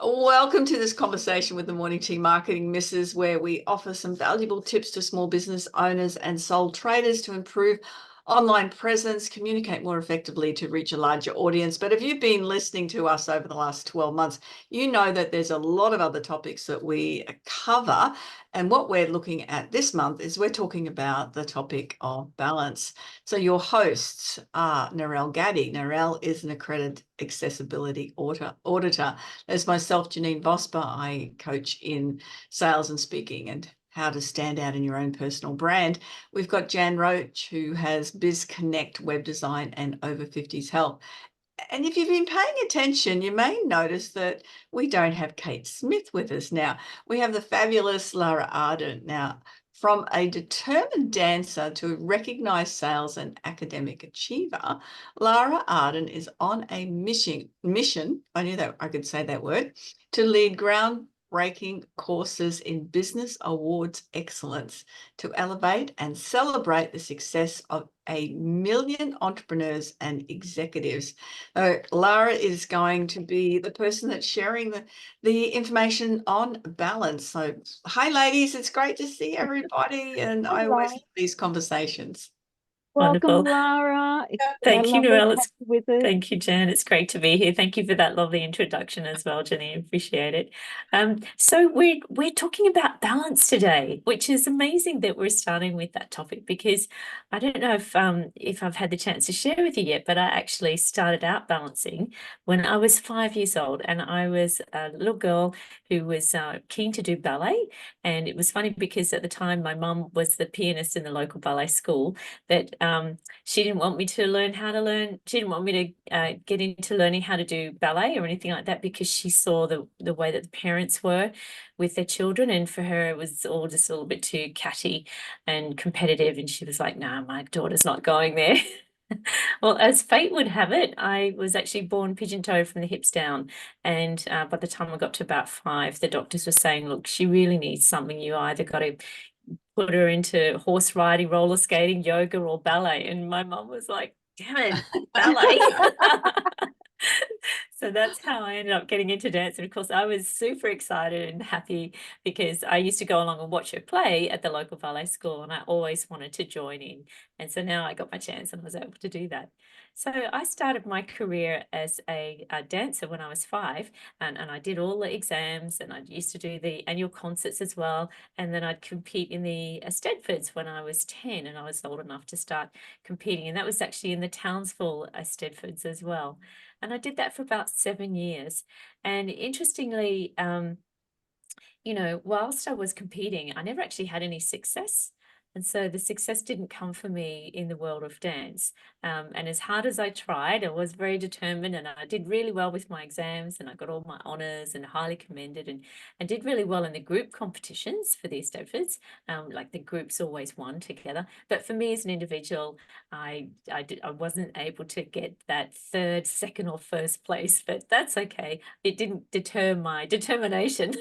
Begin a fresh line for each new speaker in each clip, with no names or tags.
Welcome to this conversation with the Morning Tea Marketing Missus, where we offer some valuable tips to small business owners and sole traders to improve online presence, communicate more effectively to reach a larger audience. But if you've been listening to us over the last 12 months, you know that there's a lot of other topics that we cover. And what we're looking at this month is we're talking about the topic of balance. So your hosts are Narelle Gaddy. Narelle is an accredited accessibility auditor. There's myself, Janine Vosper. I coach in sales and speaking and how to stand out in your own personal brand. We've got Jan Roach, who has Biz Connect web design and over 50s help. And if you've been paying attention, you may notice that we don't have Kate Smith with us now. We have the fabulous Lara Arden. Now, from a determined dancer to a recognised sales and academic achiever, Lara Arden is on a mission, I knew that I could say that word, to lead groundbreaking courses in business awards excellence to elevate and celebrate the success of 1 million entrepreneurs and executives. Lara is going to be the person that's sharing the information on balance. So, hi, ladies. It's great to see everybody. And I always love these conversations.
Welcome,
Wonderful.
Lara.
Thank you, Narelle.
With us.
Thank you, Jan. It's great to be here. Thank you for that lovely introduction as well, Jenny. Appreciate it. So we're talking about balance today, which is amazing that we're starting with that topic because I don't know if I've had the chance to share with you yet, but I actually started out balancing when I was 5 years old, and I was a little girl who was keen to do ballet. And it was funny because at the time my mum was the pianist in the local ballet school, that she didn't want me to learn how to learn. She didn't want me to get into learning how to do ballet or anything like that because she saw the way that the parents were with their children, and for her it was all just a little bit too catty and competitive, and she was like, "No, my daughter's not going there." Well, as fate would have it, I was actually born pigeon-toed from the hips down, and by the time I got to about 5, the doctors were saying, "Look, she really needs something. You either got to put her into horse riding, roller skating, yoga, or ballet." And my mum was like, "Damn it, ballet." So that's how I ended up getting into dance. And of course, I was super excited and happy because I used to go along and watch her play at the local ballet school, and I always wanted to join in. And so now I got my chance and I was able to do that. So I started my career as a dancer when I was 5, and I did all the exams, and I used to do the annual concerts as well. And then I'd compete in the Eisteddfods when I was 10, and I was old enough to start competing. And that was actually in the Townsville Eisteddfods as well. And I did that for about 7 years. And interestingly, whilst I was competing, I never actually had any success. And so the success didn't come for me in the world of dance. And as hard as I tried, I was very determined, and I did really well with my exams, and I got all my honors and highly commended, and did really well in the group competitions for the Eisteddfods. Like the groups always won together. But for me as an individual, I wasn't able to get that third, second, or first place, but that's okay. It didn't deter my determination.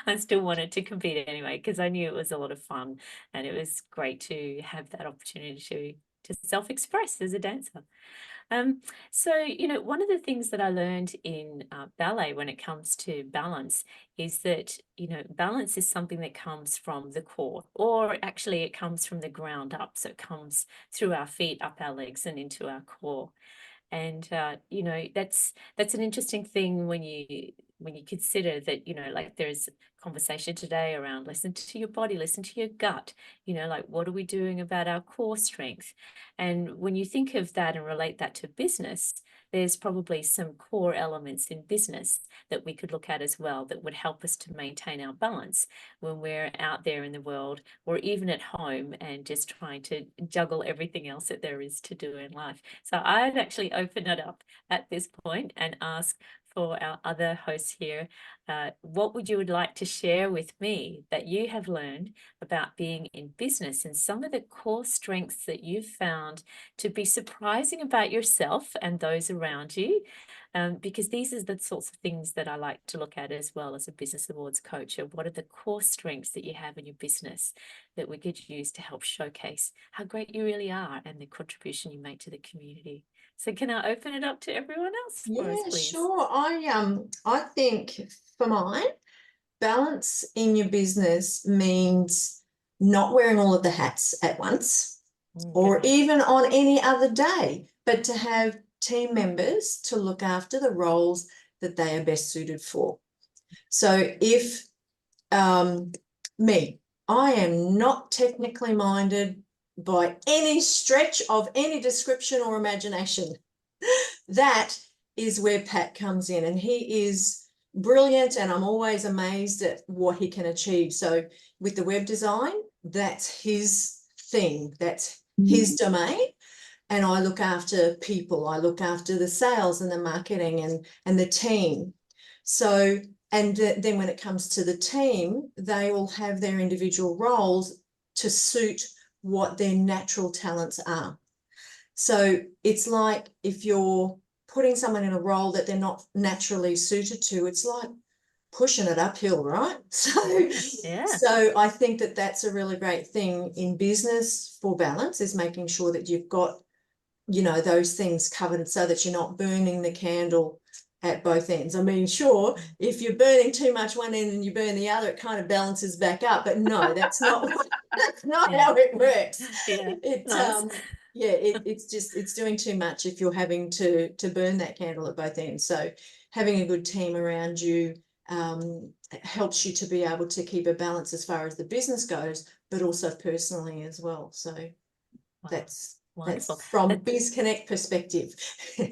I still wanted to compete anyway because I knew it was a lot of fun, and it was great to have that opportunity to self-express as a dancer. So, one of the things that I learned in ballet when it comes to balance is that, balance is something that comes from the core, or actually it comes from the ground up. So it comes through our feet, up our legs, and into our core. And that's an interesting thing when you consider that, like there's conversation today around listen to your body, listen to your gut, like what are we doing about our core strength? And when you think of that and relate that to business, there's probably some core elements in business that we could look at as well that would help us to maintain our balance when we're out there in the world, or even at home and just trying to juggle everything else that there is to do in life. So I'd actually open it up at this point and ask for our other hosts here, what would you like to share with me that you have learned about being in business, and some of the core strengths that you've found to be surprising about yourself and those around you? Because these are the sorts of things that I like to look at as well as a business awards coach. Of what are the core strengths that you have in your business that we could use to help showcase how great you really are and the contribution you make to the community? So can I open it up to everyone else for us,
Yeah,
please?
sure. I think for mine, balance in your business means not wearing all of the hats at once or
Good one.
even on any other day, but to have team members to look after the roles that they are best suited for. So if me, I am not technically minded by any stretch of any description or imagination. That is where Pat comes in, and he is brilliant, and I'm always amazed at what he can achieve. So with the web design, that's his thing, that's his domain. And I look after people, I look after the sales and the marketing and the team. So, and then when it comes to the team, they all have their individual roles to suit what their natural talents are. So it's like if you're putting someone in a role that they're not naturally suited to, it's like pushing it uphill, right?
Yeah.
So I think that that's a really great thing in business for balance, is making sure that you've got, you know, those things covered so that you're not burning the candle at both ends. I mean, sure, if you're burning too much one end and you burn the other, it kind of balances back up, but no, that's not that's not
Yeah.
how it works.
Yeah.
It
Nice.
yeah, it's doing too much if you're having to burn that candle at both ends. So having a good team around you helps you to be able to keep a balance as far as the business goes, but also personally as well. So
Wow.
that's
Wonderful.
from BizConnect perspective.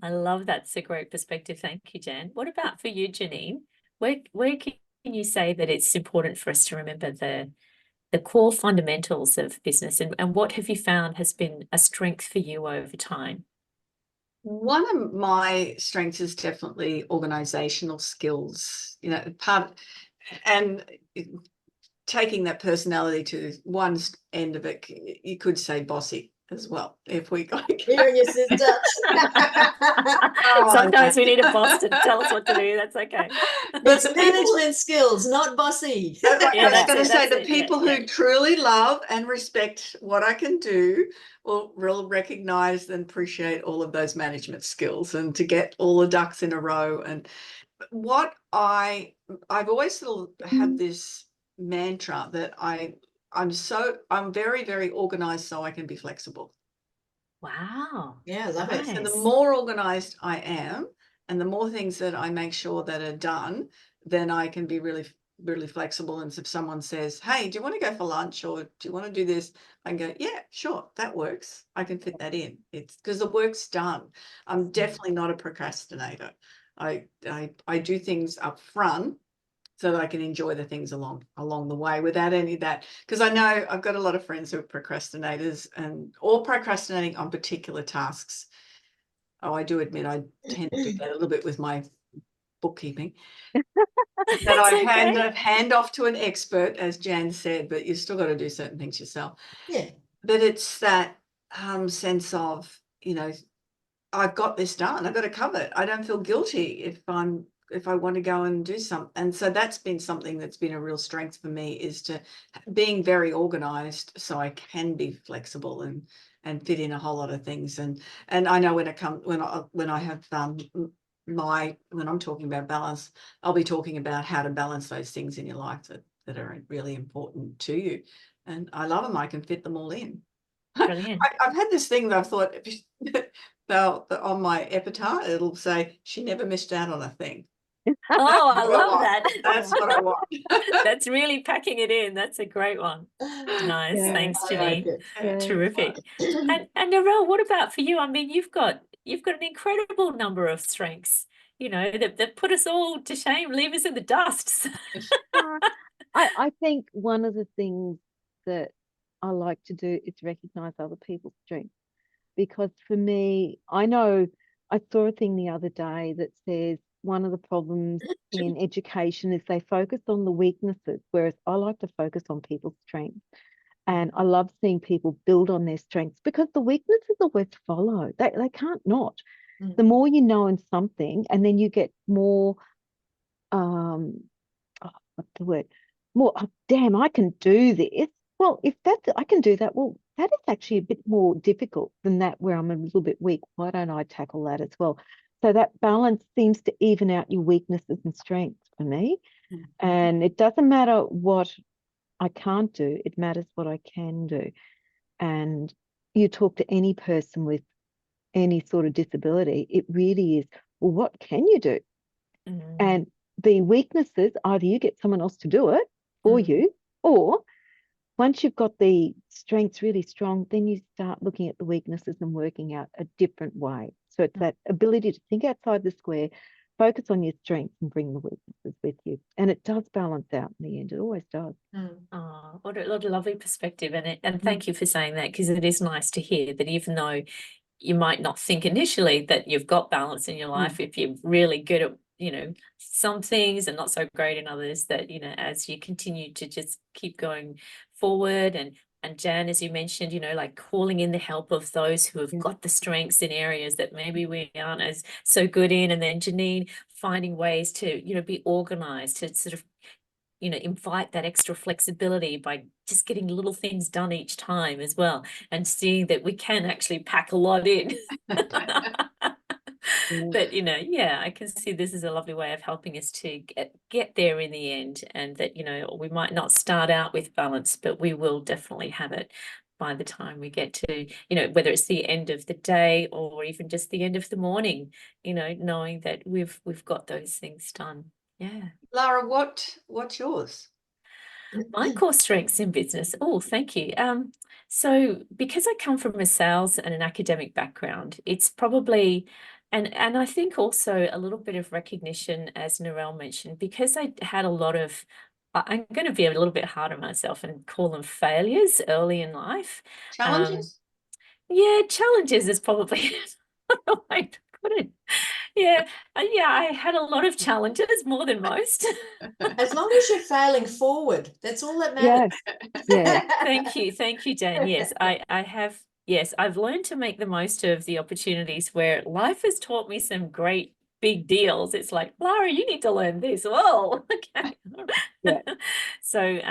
I love that. It's a great perspective. Thank you, Jan. What about for you, Janine? Where can you say that it's important for us to remember the core fundamentals of business, and what have you found has been a strength for you over time?
One of my strengths is definitely organizational skills, you know, and taking that personality to one end of it, you could say bossy as well, if we got
You and your sister.
Sometimes we need a boss to tell us what to do. That's okay.
It's management skills, not bossy.
Yeah,
I was
that's
going to
it,
say
that's
the
it. Yeah,
people
yeah.
who truly love and respect what I can do will recognize and appreciate all of those management skills, and to get all the ducks in a row. And what I've always sort of had this mantra that I'm very, very organized so I can be flexible.
Wow.
Yeah, I love it.
So the
Nice.
more organized I am, and the more things that I make sure that are done, then I can be really, really flexible. And if someone says, hey, do you want to go for lunch, or do you want to do this? I can go, yeah, sure, that works. I can fit that in. It's because the work's done. I'm definitely not a procrastinator. I do things up front so that I can enjoy the things along the way without any of that. Because I know I've got a lot of friends who are procrastinators, or procrastinating on particular tasks. Oh, I do admit I tend to do that a little bit with my bookkeeping. That I
That's
hand off to an expert, as Jan said, but you've still got to do certain things yourself.
Yeah.
But it's that sense of, you know, I've got this done. I've got to cover it. I don't feel guilty if I want to go and do something. And so that's been something that's been a real strength for me, is to being very organized so I can be flexible and fit in a whole lot of things. And I know when I have when I'm talking about balance, I'll be talking about how to balance those things in your life that are really important to you. And I love them. I can fit them all in.
brilliant.
I've had this thing that I've thought, on my epitaph, it'll say, she never missed out on a thing.
Oh, I
What I
love
want.
that.
That's what I want.
That's really packing it in. That's a great one. Nice.
Yeah,
Thanks,
I like
Janine.
it.
yeah.
Terrific. And Narelle, what about for you? I mean, you've got an incredible number of strengths, you know, that put us all to shame, leave us in the dust.
Uh, I think one of the things that I like to do is recognize other people's strengths, because for me, I know I saw a thing the other day that says one of the problems in education is they focus on the weaknesses, whereas I like to focus on people's strengths. And I love seeing people build on their strengths, because the weaknesses always follow. They can't not.
Mm.
The more you know in something, and then you get more what's the word? More, oh, damn, I can do this. Well, if that's, I can do that. Well, that is actually a bit more difficult than that where I'm a little bit weak. Why don't I tackle that as well? So that balance seems to even out your weaknesses and strengths for me.
Mm.
And it doesn't matter what I can't do, it matters what I can do. And you talk to any person with any sort of disability, it really is, well, what can you do?
Mm.
And the weaknesses, either you get someone else to do it for
Mm.
you, or once you've got the strengths really strong, then you start looking at the weaknesses and working out a different way. So it's that ability to think outside the square, focus on your strengths and bring the weaknesses with you. And it does balance out in the end. It always does.
Mm.
Oh, what a lovely perspective. And thank you for saying that, because it is nice to hear that even though you might not think initially that you've got balance in your life, if you're really good at, you know, some things and not so great in others, that, you know, as you continue to just keep going forward, and Jan, as you mentioned, you know, like calling in the help of those who have
Yeah.
got the strengths in areas that maybe we aren't as so good in, and then Janine finding ways to, you know, be organized, to sort of, you know, invite that extra flexibility by just getting little things done each time as well, and seeing that we can actually pack a lot in. But, you know, yeah, I can see this is a lovely way of helping us to get there in the end, and that, you know, we might not start out with balance, but we will definitely have it by the time we get to, you know, whether it's the end of the day or even just the end of the morning, you know, knowing that we've got those things done. Yeah.
Lara, what's yours?
My core strengths in business. Oh, thank you. So because I come from a sales and an academic background, it's probably, and I think also a little bit of recognition, as Narelle mentioned, because I had a lot of, I'm going to be a little bit hard on myself and call them failures early in life.
Challenges?
Yeah, challenges is probably the way to put it. Yeah, yeah, I had a lot of challenges, more than most.
As long as you're failing forward, that's all that matters.
Yeah.
Thank you, Jan. Yes, I have. Yes, I've learned to make the most of the opportunities where life has taught me some great big deals. It's like, Lara, you need to learn this. Oh, okay.
Yeah.
So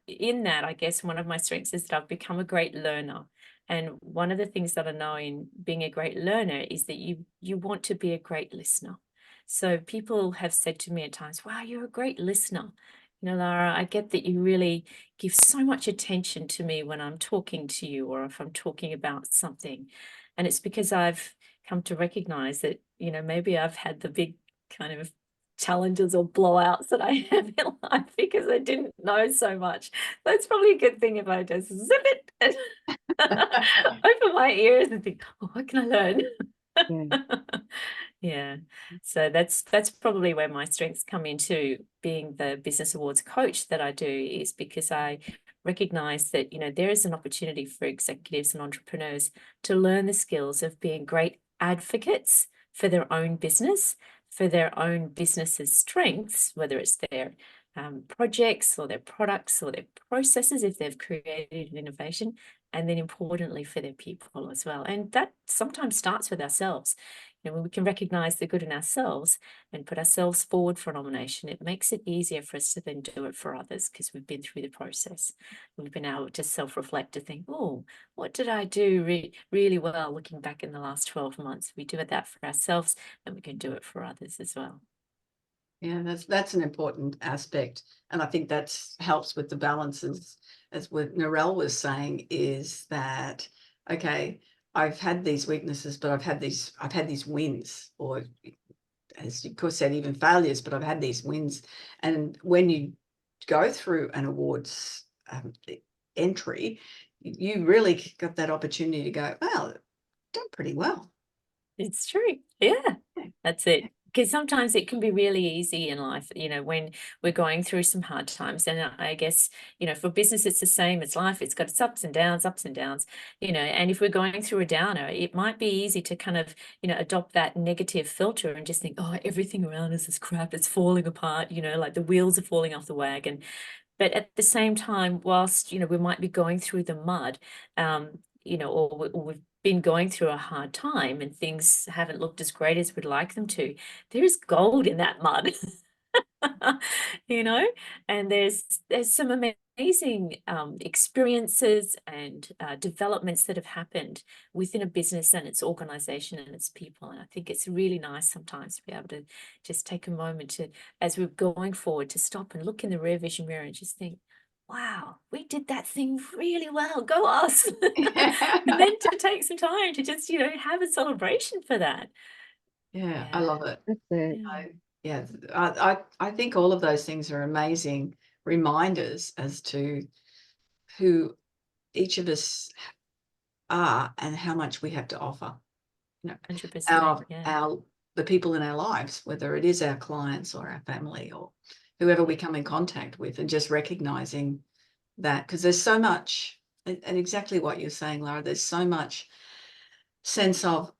in that, I guess one of my strengths is that I've become a great learner. And one of the things that I know in being a great learner is that you want to be a great listener. So people have said to me at times, wow, you're a great listener. You know, Lara, I get that you really give so much attention to me when I'm talking to you, or if I'm talking about something. And it's because I've come to recognize that, you know, maybe I've had the big kind of challenges or blowouts that I have in life because I didn't know so much. That's probably a good thing if I just zip it and open my ears and think, oh, what can I learn?
Yeah.
Yeah, so that's probably where my strengths come into being the business awards coach that I do, is because I recognize that, you know, there is an opportunity for executives and entrepreneurs to learn the skills of being great advocates for their own business, for their own business's strengths, whether it's their projects or their products or their processes, if they've created an innovation, and then importantly for their people as well. And that sometimes starts with ourselves. You know, when we can recognize the good in ourselves and put ourselves forward for a nomination, it makes it easier for us to then do it for others, because we've been through the process. We've been able to self-reflect, to think, oh, what did I do really well looking back in the last 12 months? We do that for ourselves, and we can do it for others as well.
Yeah, that's an important aspect. And I think that helps with the balances, as what Narelle was saying, is that, okay, I've had these weaknesses, but I've had these wins, or as you could said, even failures, but I've had these wins. And when you go through an awards entry, you really got that opportunity to go, well, done pretty well.
It's true. Yeah, that's it. Because sometimes it can be really easy in life, you know, when we're going through some hard times. And I guess, you know, for business, it's the same. It's life. It's got its ups and downs, you know. And if we're going through a downer, it might be easy to kind of, you know, adopt that negative filter and just think, oh, everything around us is crap. It's falling apart, you know, like the wheels are falling off the wagon. But at the same time, whilst, you know, we might be going through the mud, you know, or we've been going through a hard time and things haven't looked as great as we'd like them to, there is gold in that mud. you know, and there's some amazing experiences and developments that have happened within a business and its organization and its people. And I think it's really nice sometimes to be able to just take a moment to, as we're going forward, to stop and look in the rear vision mirror and just think, wow, we did that thing really well. Go us. And then to take some time to just, have a celebration for that.
Yeah, I love it.
That's it.
Yeah.
I think all of those things are amazing reminders as to who each of us are and how much we have to offer.
100%. Yeah.
The people in our lives, whether it is our clients or our family or whoever we come in contact with, and just recognizing that, because there's so much, and exactly what you're saying, Lara, there's so much sense of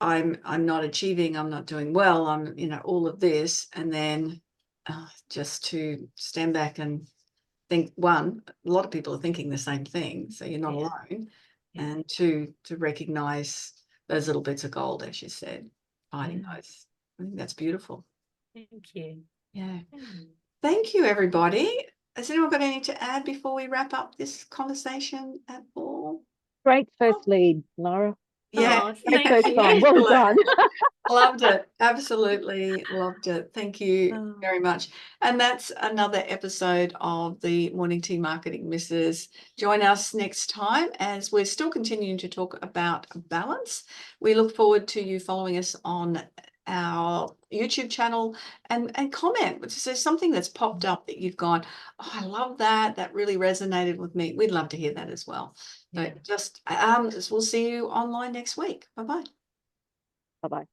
I'm not achieving, I'm not doing well, I'm, all of this, and then just to stand back and think, one, a lot of people are thinking the same thing, so you're not alone, and two, to recognize those little bits of gold, as you said, finding those. I think that's beautiful.
Thank you.
Yeah. Thank you, everybody. Has anyone got anything to add before we wrap up this conversation at all?
Great first lead, Lara.
Yeah.
Oh, thank
First
you.
time. Well done.
Loved it. Absolutely loved it. Thank you very much. And that's another episode of the Morning Tea Marketing Misses. Join us next time as we're still continuing to talk about balance. We look forward to you following us on our YouTube channel and comment. If there's something that's popped up that you've gone, oh, I love that. That really resonated with me. We'd love to hear that as well. So just we'll see you online next week. Bye-bye.
Bye-bye.